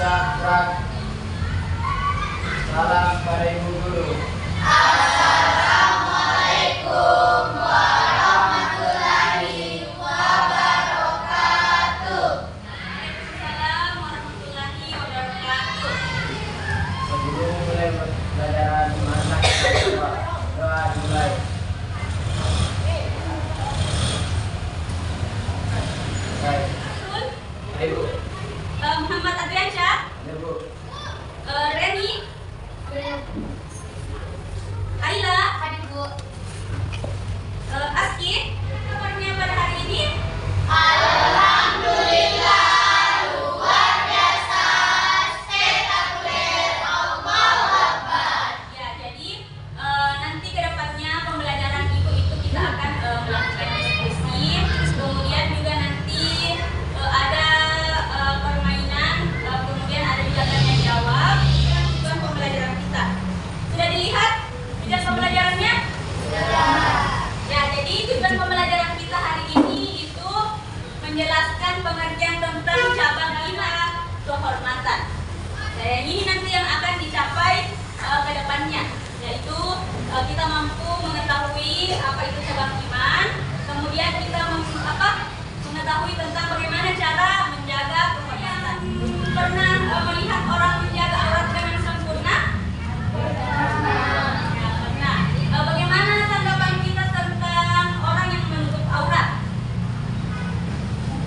gerak. Salam pada Ibu Guru. Assalamualaikum warahmatullahi wabarakatuh. Waalaikumsalam warahmatullahi wabarakatuh. Sebelum mulai pelajaran masak, doa dimulai. Baik. Ibu. Muhammad Adriansyah, Ibu. Reni, Aila, Aski, kabarnya pada hari ini? Alhamdulillah, luar biasa, spektakuler, Allahu Akbar. Ya, jadi nanti ke depannya pembelajaran Ibu itu kita akan melakukan diskusi, kemudian juga nanti ada permainan, kemudian ada juga tanya jawab, dan tujuan pembelajaran kita. Sudah dilihat tujuan pembelajarannya? Ya, jadi tujuan pembelajaran kita hari ini itu menjelaskan pengertian tentang cabang 5 kehormatan. Dan ini nanti yang akan dicapai ke depannya, yaitu kita mampu mengetahui apa itu cabang iman, kemudian kita mengetahui tentang bagaimana cara menjaga kehormatan. Pernah melihat orang menjaga aurat dengan sempurna? Ya, pernah. Bagaimana tanggapan kita tentang orang yang menutup aurat?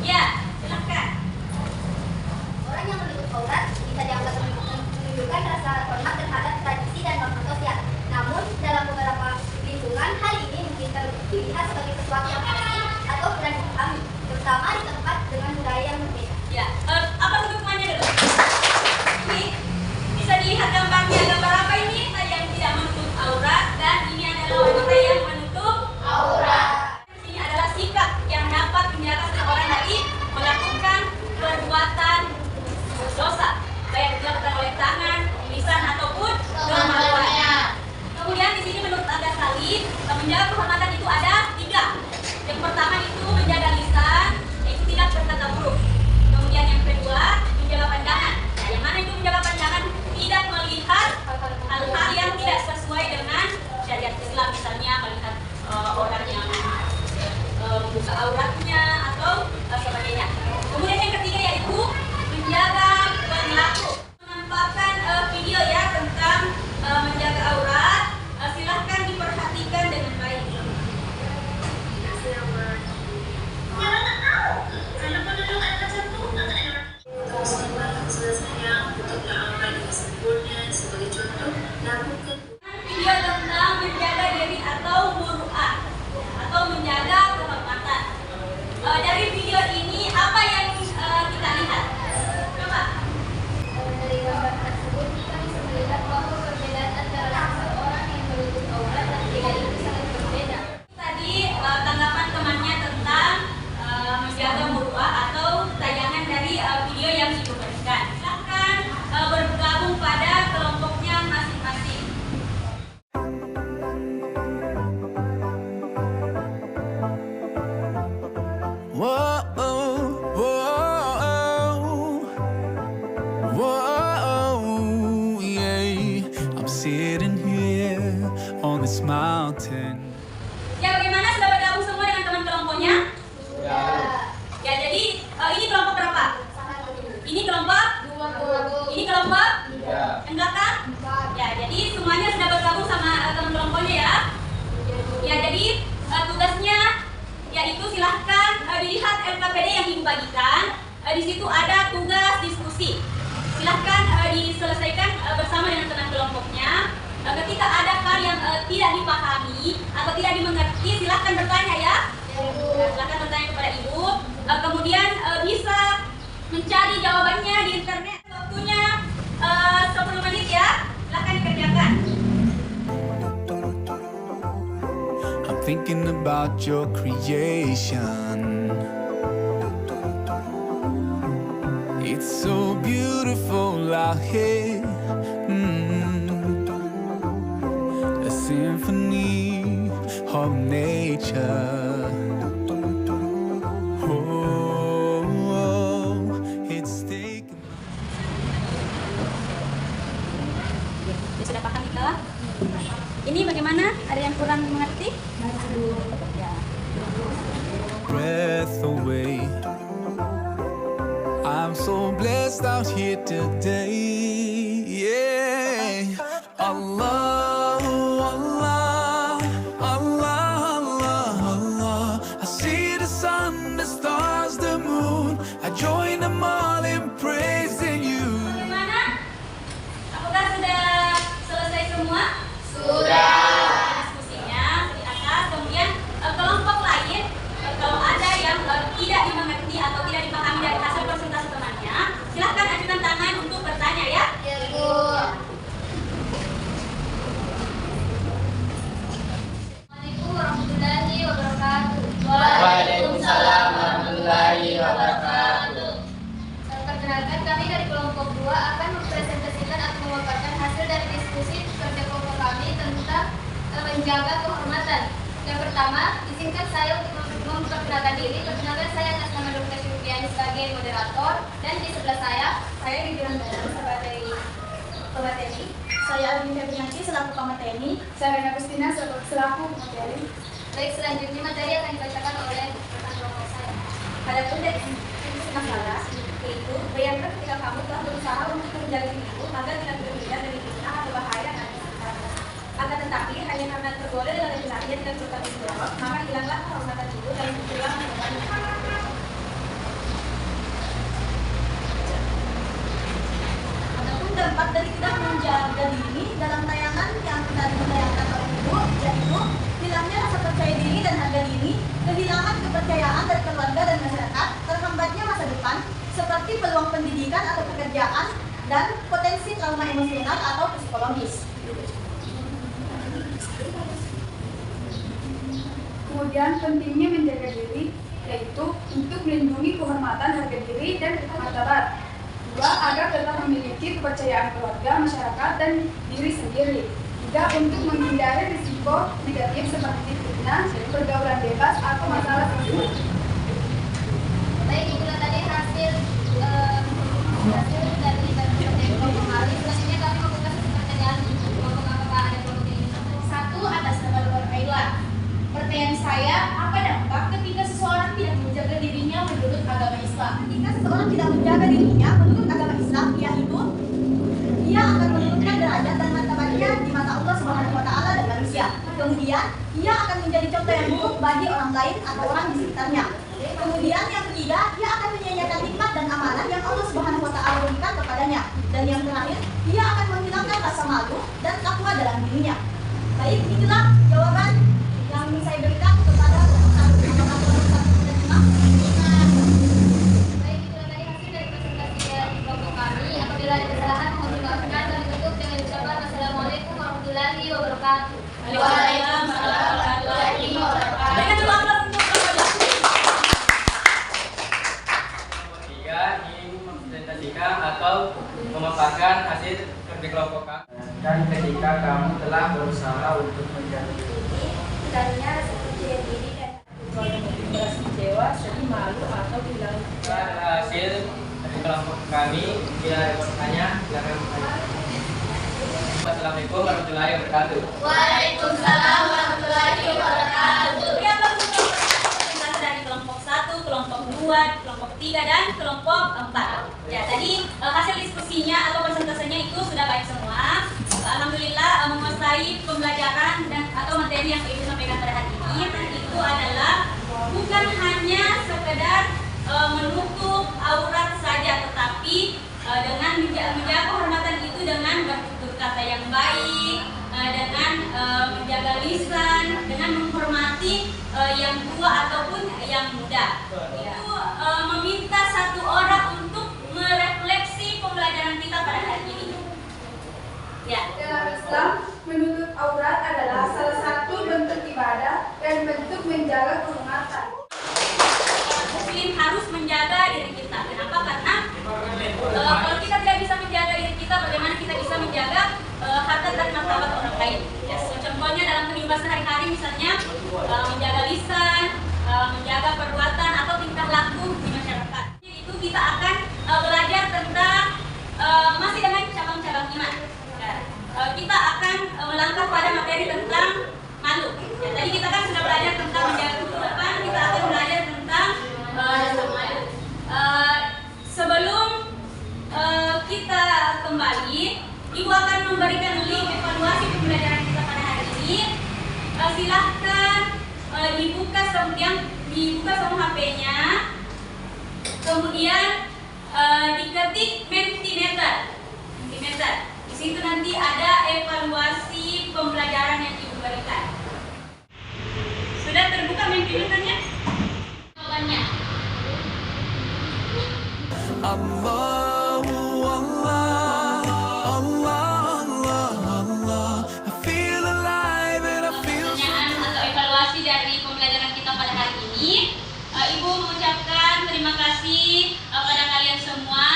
Ya, silakan. Orang yang menutup aurat bisa dianggap menunjukkan rasa hormat terhadap tradisi dan norma sosial. Namun, dalam beberapa lingkungan, hal ini mungkin dilihat sebagai sesuatu yang asing atau kurang dipahami, terutama di tempat dengan budaya yang berbeda. Ya, apa hukumannya dulu? Ini bisa dilihat gambarnya. Gambar apa ini? Tadi yang tidak menutup aurat, dan ini adalah wanita yang menutup Aurat. Ini adalah sikap yang dapat menjaga seseorang dari melakukan perbuatan dosa, baik dilakukan oleh tangan, lisan ataupun kemaluannya. Kemudian di sini menurut Al-Ghazali, menjaga kehormatan itu ada 3. Yang pertama itu menjaga lisan, yaitu tidak berkata buruk. Kemudian yang kedua menjaga pandangan. Nah, yang mana itu menjaga pandangan? Tidak melihat hal-hal yang tidak sesuai dengan syariat Islam, misalnya melihat orang yang membuka auratnya atau sebagainya. Kemudian yang ketiga yaitu menjaga perilaku. Menampakkan video ya tentang menjaga aurat. Silahkan diperhatikan dengan baik. Video tentang menjaga diri atau muru'ah, atau menjaga kehormatan. Dari video ini apa yang kita lihat? Coba. Dari gambar tersebut, kita bisa melihat bahwa perbedaan antara seseorang yang menutup aurat dan tidak itu sangat berbeda. Tadi tanggapan temannya tentang menjaga muru'ah atau tayangan dari video yang diberikan. Silahkan bergabung pada kelompoknya masing-masing. Whoa, whoa, whoa, yeah. I'm sitting here on this mountain. Ya, bagaimana, sudah bergabung semua dengan teman kelompoknya? Ya. Ya, jadi ini kelompok berapa? Ini kelompok? Ini kelompok? Ya. Yang belakang? Ya, jadi semuanya sudah bergabung sama teman kelompoknya ya. Ya, jadi tugasnya yaitu silahkan dilihat LKPD yang Ibu bagikan. Di situ ada tugas diskusi. Silahkan diselesaikan bersama dengan teman kelompoknya. Ketika ada hal yang tidak dipahami atau tidak dimengerti, silahkan bertanya ya. Silahkan bertanya kepada Ibu. Kemudian bisa mencari jawabannya di internet. Waktunya 10 menit ya. Silahkan dikerjakan. I'm thinking about your creation. It's so beautiful out here. A symphony of nature. Oh, it's taken. Ini bagaimana? Ada yang kurang mengerti? Ya. Breath away. I'm so blessed out here today. Yeah. Allah, Allah, Allah, Allah, Allah. I see the sun, the stars, the moon. I join them all in praising you. Bagaimana? Apakah sudah selesai semua? Diskusinya di atas. Kemudian kelompok lain, kalau ada yang tidak dimengerti atau tidak dipahami dari hasil presentasi temannya, silahkan ajukan tangan untuk bertanya ya. Assalamualaikum warahmatullahi wabarakatuh. Waalaikumsalam warahmatullahi wabarakatuh. Perkenalkan, kami dari kelompok 2 akan mempresentasikan atau memaparkan hasil dari diskusi kerja kelompok kami tentang menjaga kehormatan. Yang pertama, izinkan saya untuk memperkenalkan diri. Perkenalkan, saya atas nama Dr. Syukriani sebagai moderator, dan di sebelah saya dibilang sebagai pemateri. Saya Alvin Febrianti selaku pemateri. Saya Rena Agustina selaku materi. Baik, selanjutnya materi akan dibacakan oleh rekan kelompok saya. Adapun dari masalah yaitu bayangkan ketika kamu telah berusaha untuk menjaga dirimu agar tidak terhindar dari fitnah atau bahaya yang ada di sekitarmu. Akan tetapi hanya karena tergoda dengan laki-laki yang tidak bertanggung jawab, maka hilanglah kehormatan itu dan muncullah kehormatan. Adapun dampak dari tidak menjaga diri dalam tayangan yang tadi ditayangkan oleh Ibu, yaitu hilangnya rasa percaya diri dan harga diri, kehilangan kepercayaan dari keluarga dan masyarakat, terhambatnya masa depan, seperti peluang pendidikan atau pekerjaan, dan potensi trauma emosional atau psikologis. Kemudian pentingnya menjaga diri, yaitu untuk melindungi kehormatan, harga diri, dan martabat. 2. Agar tetap memiliki kepercayaan keluarga, masyarakat, dan diri sendiri. 3. Untuk menghindari risiko negatif seperti fitnah, pergaulan bebas, atau masalah sosial. Baik, itulah tadi hasil dari kelompok kami. Selanjutnya kami membuka sesi pertanyaan kelompok apakah ada kelompok ini. 1. Atas nama Dr. Kaila. Pertanyaan saya, apa dampak ketika seseorang tidak menjaga dirinya menurut agama Islam? Ketika seseorang tidak menjaga dirinya menurut agama Islam, yaitu ia akan menurunkan derajat dan martabatnya di mata Allah Subhanahu wa taala dan manusia. Kemudian, ia akan menjadi contoh yang buruk bagi orang lain atau orang di sekitarnya. Kemudian yang ketiga, ia akan menyia-nyiakan nikmat dan amanah yang Allah Subhanahu wa taala berikan kepadanya. Dan yang terakhir, ia akan menghilangkan rasa malu dan takwa dalam dirinya. Baik, itulah jawaban yang saya berikan kepada kelompok 1 dan 5. Baik, itulah tadi hasil dari presentasi dari kelompok kami. Apabila ada kesalahan, mohon dimaafkan. Kami tutup dengan ucapan Wassalamualaikum warahmatullahi wabarakatuh. Waalaikumsalam warahmatullahi wabarakatuh. Berikan dulu aplaus untuk kelompok 3 ingin mempresentasikan atau memaparkan hasil kerja kelompok kami. Dan ketika kamu telah berusaha untuk menjaga diri, hilangnya rasa percaya diri dan Merasa kecewa, sedih, malu, atau kehilangan hasil dari kelompok kami, bila ada pertanyaan, silakan bertanya. Assalamualaikum warahmatullahi wabarakatuh. Waalaikumsalam warahmatullahi wabarakatuh. beri aplaus untuk presentasi dari kelompok 1, kelompok 2, kelompok 3, dan kelompok 4. Ya, tadi hasil diskusinya atau presentasinya itu sudah baik semua. Alhamdulillah menguasai pembelajaran dan atau materi yang Ibu sampaikan pada hari ini. Itu adalah bukan hanya sekedar menutup aurat saja, tetapi dengan menjaga kehormatan itu dengan bertutur kata yang baik, dengan menjaga lisan, dengan menghormati yang tua ataupun yang muda. Itu meminta satu orang untuk merefleksi pembelajaran kita pada hari ini. Ya. Dalam Islam, menutup aurat adalah salah satu bentuk ibadah dan bentuk menjaga kehormatan. Muslim harus menjaga diri kita. Kenapa? Karena kalau kita tidak bisa menjaga diri kita, bagaimana kita bisa menjaga harta dan martabat orang lain? Ya, contohnya dalam kehidupan sehari-hari, misalnya menjaga lisan, menjaga perbuatan atau tingkah laku di masyarakat. Itu kita akan belajar tentang masih dengan cabang-cabang iman. Kita akan melangkah pada materi tentang kita kembali, Ibu akan memberikan link evaluasi pembelajaran kita pada hari ini. Silahkan dibuka semua HP-nya, kemudian diketik Mentimeter. Di situ nanti ada evaluasi pembelajaran yang Ibu berikan. Sudah terbuka Mentimeternya? Jawabannya. Allahu Allah, Allah, Allah, Allah. I feel alive and I feel so Pertanyaan atau evaluasi dari pembelajaran kita pada hari ini, Ibu mengucapkan terima kasih pada kalian semua.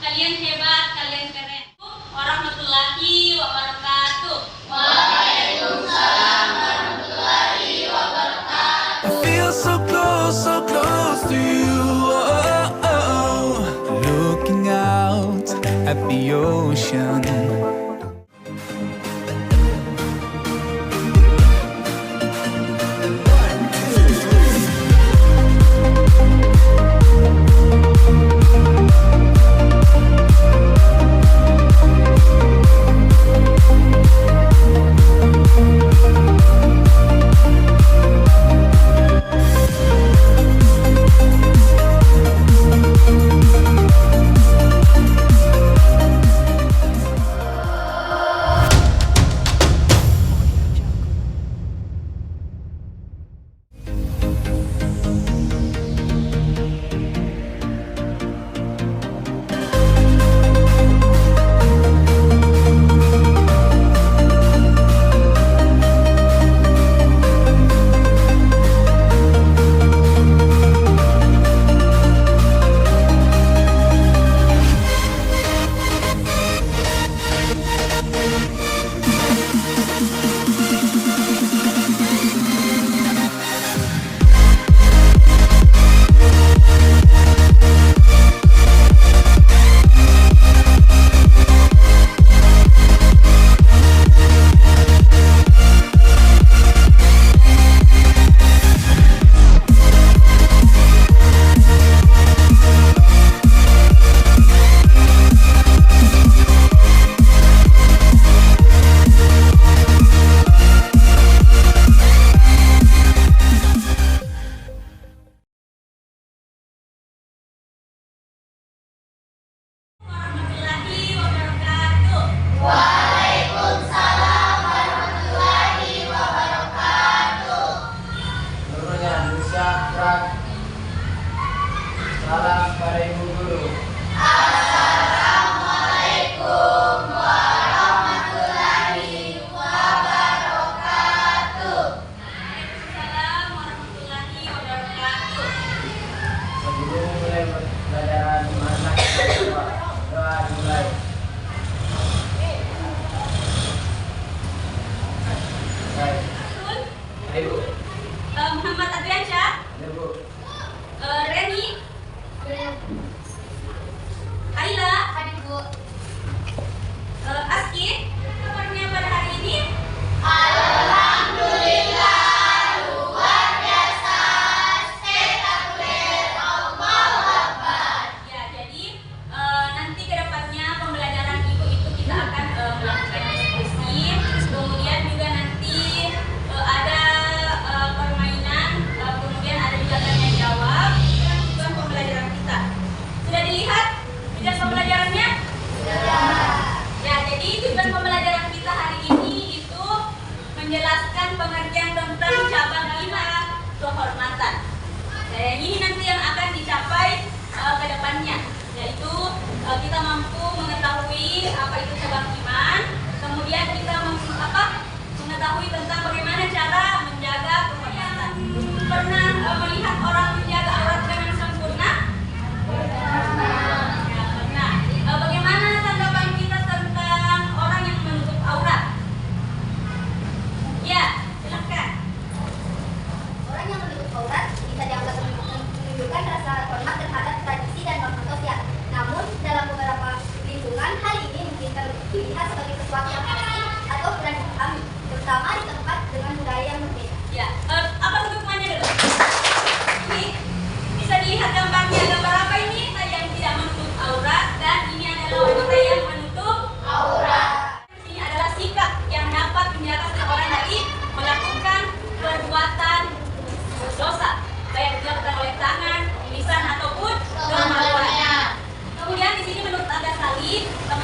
Kalian hebat, kalian keren. Warahmatullahi wabarakatuh. Waalaikumsalam warahmatullahi wabarakatuh. I feel so close to you. Oh, oh. Looking out at the ocean.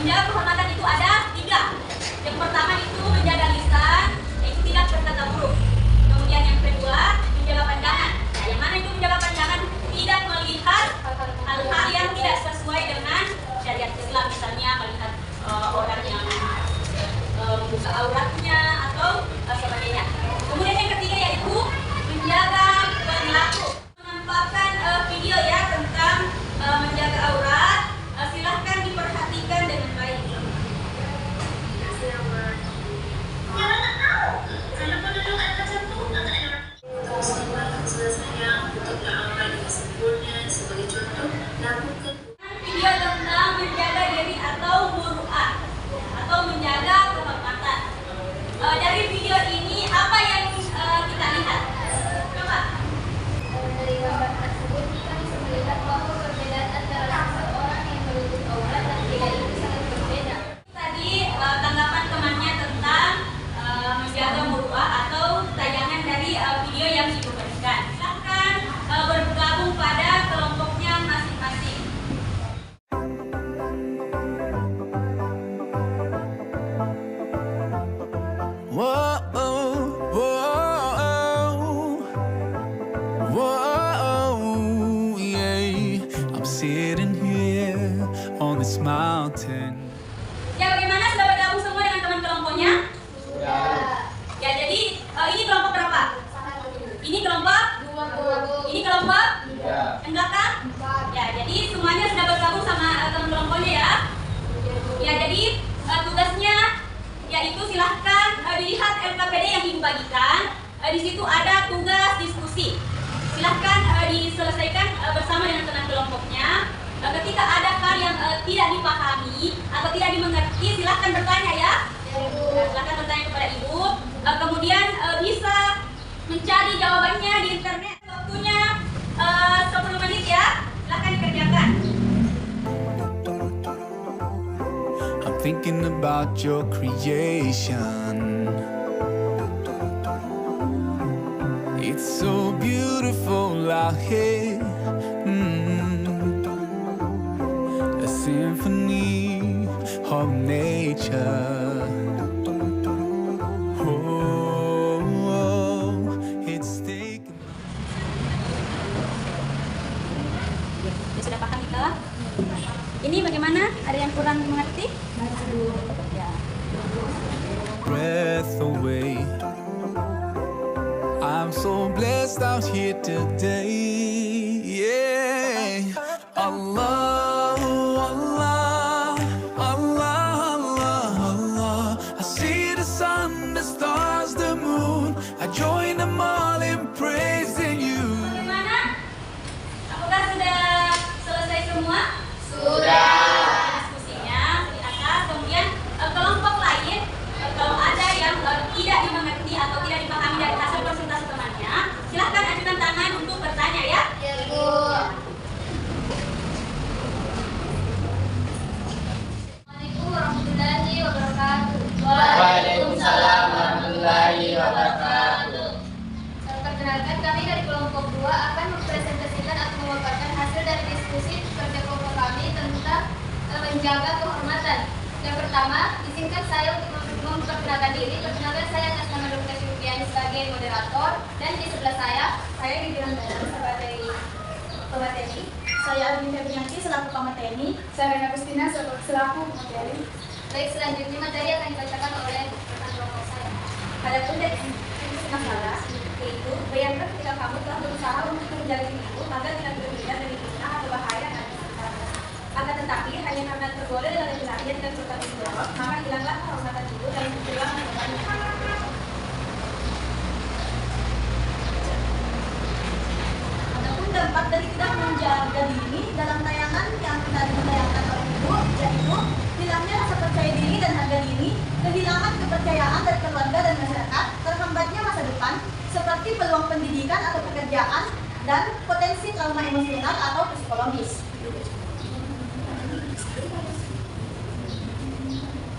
Menjaga kehormatan itu ada 3. Yang pertama itu menjaga lisan, yaitu tidak berkata buruk. Kemudian yang kedua, menjaga pandangan. Nah, yang mana itu menjaga pandangan? Tidak melihat hal-hal yang tidak sesuai dengan syariat Islam, misalnya melihat orang yang membuka auratnya atau sebagainya. Kemudian yang ketiga yaitu menjaga perilaku. Menampakkan video ya tentang menjaga aurat, silahkan diperhatikan dengan baik. Video tentang menjaga diri atau muru'ah atau menjaga kehormatan. Dari video ini apa yang kita lihat? Coba. Dari gambar tersebut kita bisa melihat bahwa perbedaan antara seseorang yang menutup aurat dan tidak itu sangat berbeda. Tadi tanggapan temannya tentang menjaga muru'ah atau tayangan dari video yang Ibu berikan. Silahkan bergabung pada kelompoknya masing-masing. Whoa, whoa, whoa, yeah. I'm sitting here on this mountain. Ya, bagaimana, sudah bergabung semua dengan teman kelompoknya? Ya. Ya, jadi ini kelompok berapa? Ini kelompok? Ini kelompok? Ya. Yang belakang? Ya, jadi semuanya sudah bergabung sama teman kelompoknya ya. Ya, jadi tugasnya yaitu silahkan dilihat LKPD yang Ibu bagikan. Di situ ada tugas diskusi. Silahkan diselesaikan bersama dengan teman kelompoknya. Ketika ada hal yang tidak dipahami atau tidak dimengerti, silahkan bertanya ya. Silahkan bertanya kepada Ibu. Kemudian bisa mencari jawabannya di internet. Waktunya 10 menit ya. Silahkan dikerjakan. I'm thinking about your creation. It's so beautiful out here. A symphony of nature. Oh, it's taken. Sudah paham kita? Ini bagaimana? Ada yang kurang mengerti? Ya. Breath away. I'm so blessed out here today. Yeah. Allah, Allah, Allah, Allah, Allah. I see the sun, the stars, the moon. I join them all in praising you. Bagaimana? Apakah sudah selesai semua? Sudah. Diskusinya di atas. Kemudian kelompok lain, kalau ada yang tidak dimengerti atau tidak dipahami dari hasil presentasi temannya, silahkan ajukan tangan untuk bertanya ya. Ya, Bu. Assalamualaikum warahmatullahi wabarakatuh. Waalaikumsalam warahmatullahi wabarakatuh. Perkenalkan, kami dari kelompok 2 akan mempresentasikan atau memaparkan hasil dari diskusi kerja kelompok kami tentang menjaga kehormatan. Yang pertama, izinkan saya untuk memperkenalkan diri. Perkenalkan, saya atas nama Dr. Syukriani sebagai moderator, dan di sebelah saya dibilang sebagai pemateri. Saya Alvin Febrianti selaku pemateri. Saya Rena Agustina selaku materi. Baik, selanjutnya materi akan dibacakan oleh rekan kelompok saya. Adapun dari masalah yaitu bayangkan ketika kamu telah berusaha untuk menjaga dirimu agar tidak terhindar dari fitnah atau bahaya yang ada di sekitarmu. Akan tetapi hanya karena tergoda dengan laki-laki yang tidak bertanggung jawab, maka hilanglah kehormatan itu dan muncullah kehormatan. Adapun dampak dari tidak menjaga diri dalam tayangan yang tadi ditayangkan oleh Ibu, yaitu hilangnya rasa percaya diri dan harga diri, kehilangan kepercayaan dari keluarga dan masyarakat, terhambatnya masa depan, seperti peluang pendidikan atau pekerjaan, dan potensi trauma emosional atau psikologis.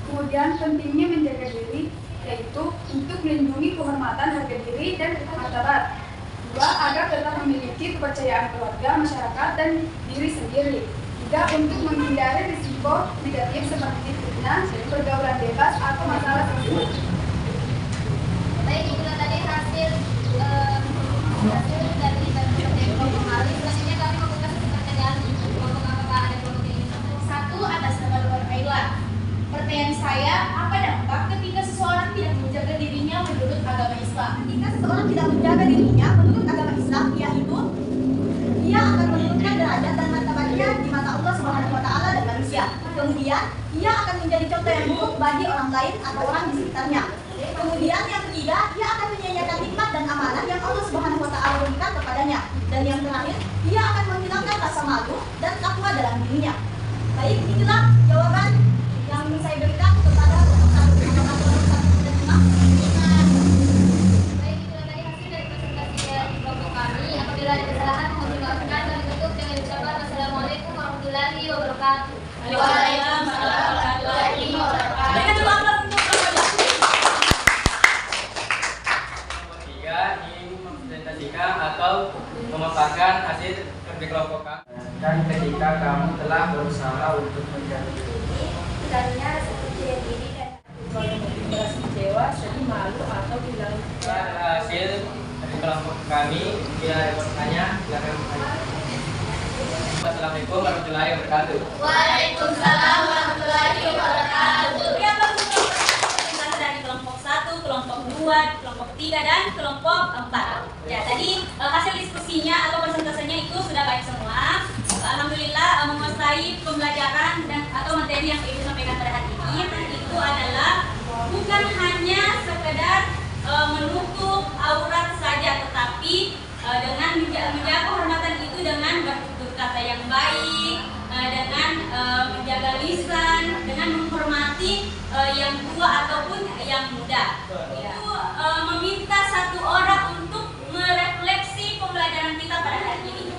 Kemudian pentingnya menjaga diri, yaitu untuk melindungi kehormatan harga diri dan martabat. 2. Agar tetap memiliki kepercayaan keluarga, masyarakat, dan diri sendiri. Tiga, untuk menghindari risiko negatif seperti fitnah, pergaulan bebas, atau masalah seksual. Baik, itulah tadi hasil dari kelompok kami. Selanjutnya kami membuka pertanyaan kelompok apakah ada kelompok ini. Satu, atas nama Luar Kailan. Pertanyaan saya, apa dampak ketika seseorang tidak menjaga dirinya menurut agama Islam? Ketika seseorang tidak menjaga dirinya menurut agama Islam, yaitu ia akan menurunkan derajat dan martabatnya di mata Allah Subhanahu wa taala dan manusia. Kemudian, ia akan menjadi contoh yang buruk bagi orang lain atau orang di sekitarnya. Kemudian yang ketiga, ia akan menyia-nyiakan nikmat dan amanah yang Allah Subhanahu wa taala berikan kepadanya. Dan yang terakhir, ia akan menghilangkan rasa malu dan takwa dalam dirinya. Baik, itulah jawaban yang saya berikan kepada kelompok 1 dan 5. Baik, itulah tadi hasil dari presentasi dari kelompok kami. Apabila ada kesalahan mohon dimaafkan. Kami tutup dengan ucapan Wassalamualaikum warahmatullahi wabarakatuh. Waalaikumsalam warahmatullahi wabarakatuh. Dengan doa untuk Nomor 3 ingin mempresentasikan atau memaparkan hasil kerja kelompok. Dan ketika kamu telah berusaha untuk menjadi Misalnya rasa percaya diri dan merasa kecewa, sedih, malu, atau hilang hasil dari kelompok kami. Bila ada pertanyaan, silakan bertanya. Wassalamualaikum warahmatullahi wabarakatuh. Waalaikumsalam warahmatullahi wabarakatuh. Presentasi dari kelompok 1, kelompok 2, kelompok 3, dan kelompok 4. Ya, tadi hasil diskusinya atau presentasinya itu sudah baik semua. Alhamdulillah menguasai pembelajaran dan atau materi yang Ibu sampaikan pada hari ini itu adalah bukan hanya sekedar menutup aurat saja, tetapi dengan menjaga kehormatan itu dengan bertutur kata yang baik, dengan menjaga lisan, dengan menghormati yang tua ataupun yang muda. Itu meminta satu orang untuk merefleksi pembelajaran kita pada hari ini.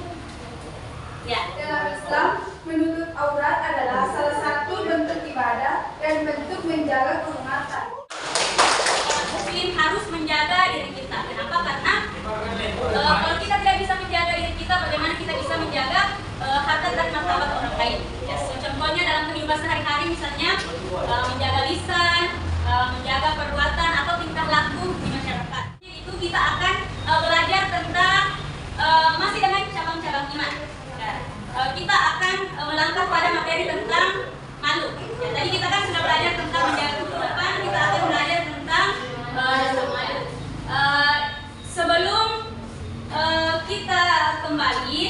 Ya. Dalam Islam, menutup aurat adalah salah satu bentuk ibadah dan bentuk menjaga kehormatan. Muslim harus menjaga diri kita. Kenapa? Karena kalau kita tidak bisa menjaga diri kita, bagaimana kita bisa menjaga harkat dan martabat orang lain? Ya, contohnya dalam kehidupan sehari-hari, misalnya menjaga lisan, menjaga perbuatan atau tingkah laku di masyarakat. Itu kita akan belajar tentang masih dengan cabang-cabang iman. Ya, kita akan melangkah pada materi tentang malu. Ya, tadi kita kan sudah belajar tentang menjaga kehidupan, kita akan belajar tentang rasa malu. Sebelum kita kembali,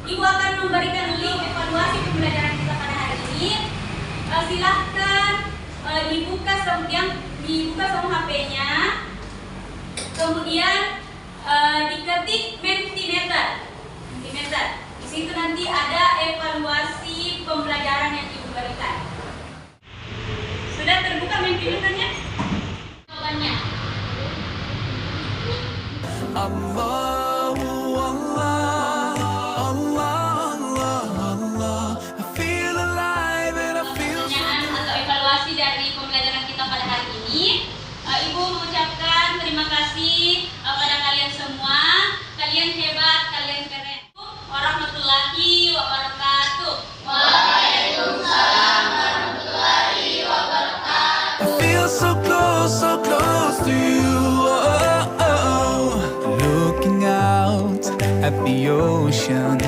Ibu akan memberikan link evaluasi pembelajaran kita pada hari ini. Silahkan dibuka semua HP-nya, kemudian diketik Mentimeter. Di situ nanti ada evaluasi pembelajaran yang Ibu berikan. Sudah terbuka Mentimeternya? Jawabannya. Allahu Allah, Allah, Allah, Allah. I feel alive and I feel so Pertanyaan atau evaluasi dari pembelajaran kita pada hari ini, Ibu mengucapkan terima kasih pada kalian semua. Kalian hebat, kalian keren. Warahmatullahi wabarakatuh. Waalaikumsalam warahmatullahi wabarakatuh. I feel so close to you. Oh, oh, oh. Looking out at the ocean,